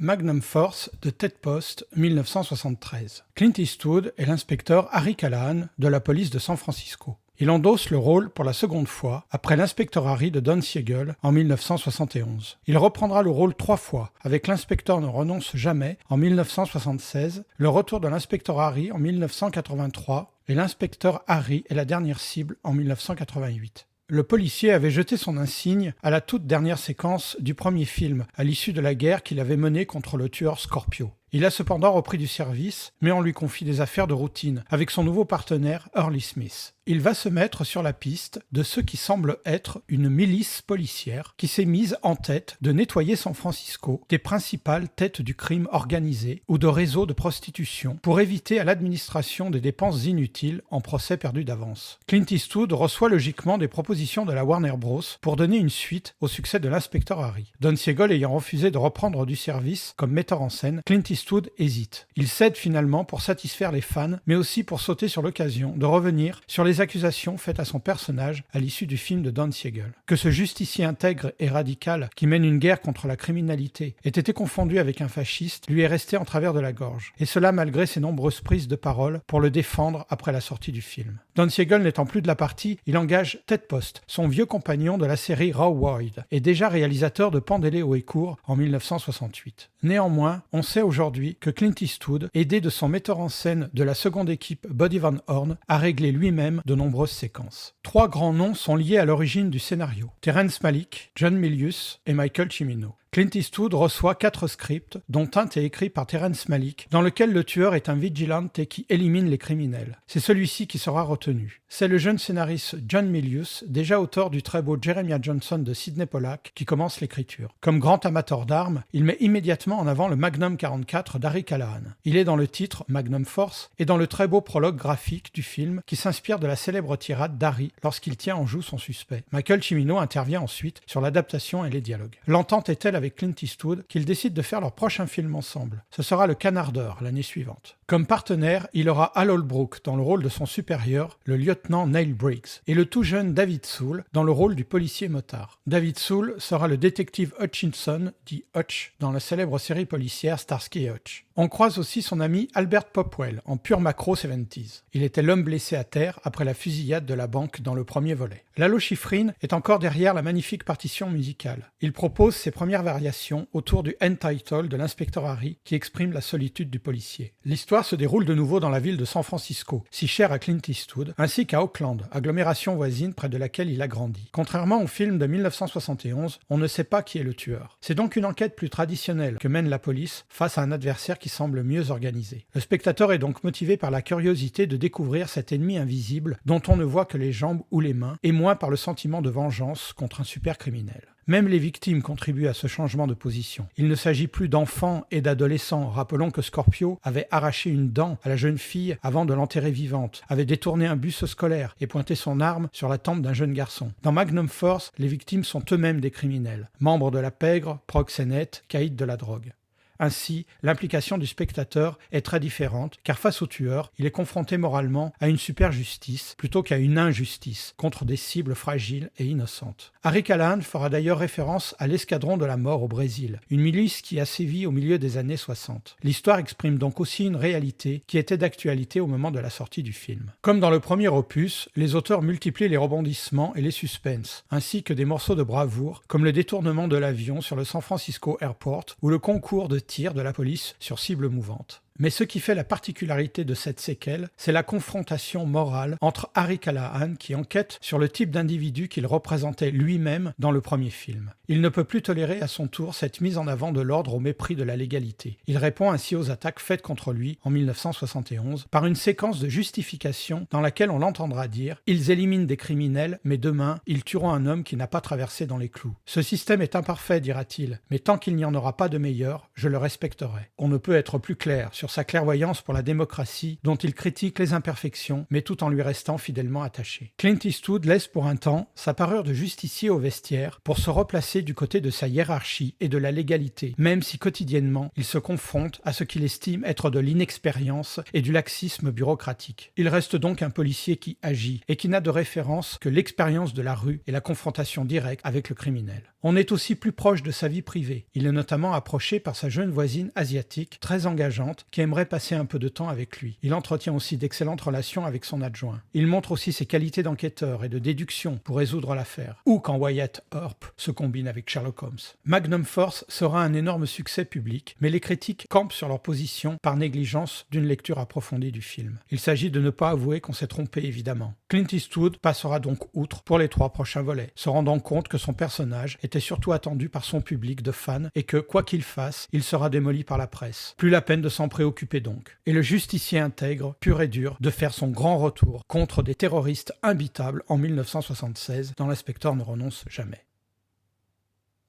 Magnum Force de Ted Post, 1973. Clint Eastwood est l'inspecteur Harry Callahan de la police de San Francisco. Il endosse le rôle pour la seconde fois, après l'inspecteur Harry de Don Siegel en 1971. Il reprendra le rôle 3 fois, avec L'inspecteur ne renonce jamais en 1976, Le retour de l'inspecteur Harry en 1983 et L'inspecteur Harry est la dernière cible en 1988. Le policier avait jeté son insigne à la toute dernière séquence du premier film, à l'issue de la guerre qu'il avait menée contre le tueur Scorpio. Il a cependant repris du service, mais on lui confie des affaires de routine, avec son nouveau partenaire Hurley Smith. Il va se mettre sur la piste de ce qui semble être une milice policière qui s'est mise en tête de nettoyer San Francisco des principales têtes du crime organisé ou de réseaux de prostitution pour éviter à l'administration des dépenses inutiles en procès perdus d'avance. Clint Eastwood reçoit logiquement des propositions de la Warner Bros. Pour donner une suite au succès de l'inspecteur Harry. Don Siegel ayant refusé de reprendre du service comme metteur en scène, Clint Eastwood hésite. Il cède finalement pour satisfaire les fans, mais aussi pour sauter sur l'occasion de revenir sur les accusations faites à son personnage à l'issue du film de Don Siegel. Que ce justicier intègre et radical qui mène une guerre contre la criminalité ait été confondu avec un fasciste lui est resté en travers de la gorge, et cela malgré ses nombreuses prises de parole pour le défendre après la sortie du film. Don Siegel n'étant plus de la partie, il engage Ted Post, son vieux compagnon de la série Raw Wild, et déjà réalisateur de Pendez-les haut et court en 1968. Néanmoins, on sait aujourd'hui que Clint Eastwood, aidé de son metteur en scène de la seconde équipe Buddy Van Horn, a réglé lui-même de nombreuses séquences. 3 grands noms sont liés à l'origine du scénario: Terrence Malick, John Milius et Michael Cimino. Clint Eastwood reçoit 4 scripts, dont un est écrit par Terrence Malick, dans lequel le tueur est un vigilante qui élimine les criminels. C'est celui-ci qui sera retenu. C'est le jeune scénariste John Milius, déjà auteur du très beau Jeremiah Johnson de Sidney Pollack, qui commence l'écriture. Comme grand amateur d'armes, il met immédiatement en avant le Magnum 44 d'Harry Callahan. Il est dans le titre Magnum Force et dans le très beau prologue graphique du film qui s'inspire de la célèbre tirade d'Harry lorsqu'il tient en joue son suspect. Michael Cimino intervient ensuite sur l'adaptation et les dialogues. L'entente est telle avec Clint Eastwood qu'ils décident de faire leur prochain film ensemble. Ce sera Le Canard d'Or l'année suivante. Comme partenaire, il aura Hal Holbrook dans le rôle de son supérieur, le lieutenant Neil Briggs, et le tout jeune David Soul dans le rôle du policier motard. David Soul sera le détective Hutchinson, dit Hutch, dans la célèbre série policière Starsky et Hutch. On croise aussi son ami Albert Popwell en pur macro 70s. Il était l'homme blessé à terre après la fusillade de la banque dans le premier volet. Lalo Schifrin est encore derrière la magnifique partition musicale. Il propose ses premières variations autour du end title de l'inspecteur Harry qui exprime la solitude du policier. L'histoire se déroule de nouveau dans la ville de San Francisco, si chère à Clint Eastwood, ainsi qu'à Oakland, agglomération voisine près de laquelle il a grandi. Contrairement au film de 1971, on ne sait pas qui est le tueur. C'est donc une enquête plus traditionnelle que mène la police face à un adversaire qui semble mieux organisé. Le spectateur est donc motivé par la curiosité de découvrir cet ennemi invisible dont on ne voit que les jambes ou les mains, et moins par le sentiment de vengeance contre un super criminel. Même les victimes contribuent à ce changement de position. Il ne s'agit plus d'enfants et d'adolescents. Rappelons que Scorpio avait arraché une dent à la jeune fille avant de l'enterrer vivante, avait détourné un bus scolaire et pointé son arme sur la tempe d'un jeune garçon. Dans Magnum Force, les victimes sont eux-mêmes des criminels, membres de la pègre, proxénètes, caïds de la drogue. Ainsi, l'implication du spectateur est très différente, car face au tueur, il est confronté moralement à une super justice plutôt qu'à une injustice contre des cibles fragiles et innocentes. Harry Callahan fera d'ailleurs référence à l'Escadron de la mort au Brésil, une milice qui a sévi au milieu des années 60. L'histoire exprime donc aussi une réalité qui était d'actualité au moment de la sortie du film. Comme dans le premier opus, les auteurs multiplient les rebondissements et les suspens, ainsi que des morceaux de bravoure, comme le détournement de l'avion sur le San Francisco Airport ou le concours de tir de la police sur cible mouvante. Mais ce qui fait la particularité de cette séquelle, c'est la confrontation morale entre Harry Callahan qui enquête sur le type d'individu qu'il représentait lui-même dans le premier film. Il ne peut plus tolérer à son tour cette mise en avant de l'ordre au mépris de la légalité. Il répond ainsi aux attaques faites contre lui en 1971 par une séquence de justification dans laquelle on l'entendra dire « Ils éliminent des criminels, mais demain, ils tueront un homme qui n'a pas traversé dans les clous. Ce système est imparfait, dira-t-il, mais tant qu'il n'y en aura pas de meilleur, je le respecterai. » On ne peut être plus clair sur sur sa clairvoyance pour la démocratie, dont il critique les imperfections, mais tout en lui restant fidèlement attaché. Clint Eastwood laisse pour un temps sa parure de justicier au vestiaire pour se replacer du côté de sa hiérarchie et de la légalité, même si quotidiennement il se confronte à ce qu'il estime être de l'inexpérience et du laxisme bureaucratique. Il reste donc un policier qui agit et qui n'a de référence que l'expérience de la rue et la confrontation directe avec le criminel. On est aussi plus proche de sa vie privée. Il est notamment approché par sa jeune voisine asiatique, très engageante, qui aimerait passer un peu de temps avec lui. Il entretient aussi d'excellentes relations avec son adjoint. Il montre aussi ses qualités d'enquêteur et de déduction pour résoudre l'affaire, ou quand Wyatt Earp se combine avec Sherlock Holmes. Magnum Force sera un énorme succès public, mais les critiques campent sur leur position par négligence d'une lecture approfondie du film. Il s'agit de ne pas avouer qu'on s'est trompé, évidemment. Clint Eastwood passera donc outre pour les 3 prochains volets, se rendant compte que son personnage était surtout attendu par son public de fans et que, quoi qu'il fasse, il sera démoli par la presse. Plus la peine de s'en préoccuper donc. Et le justicier intègre, pur et dur, de faire son grand retour contre des terroristes imbitables en 1976, dont l'inspecteur ne renonce jamais.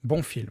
Bon film.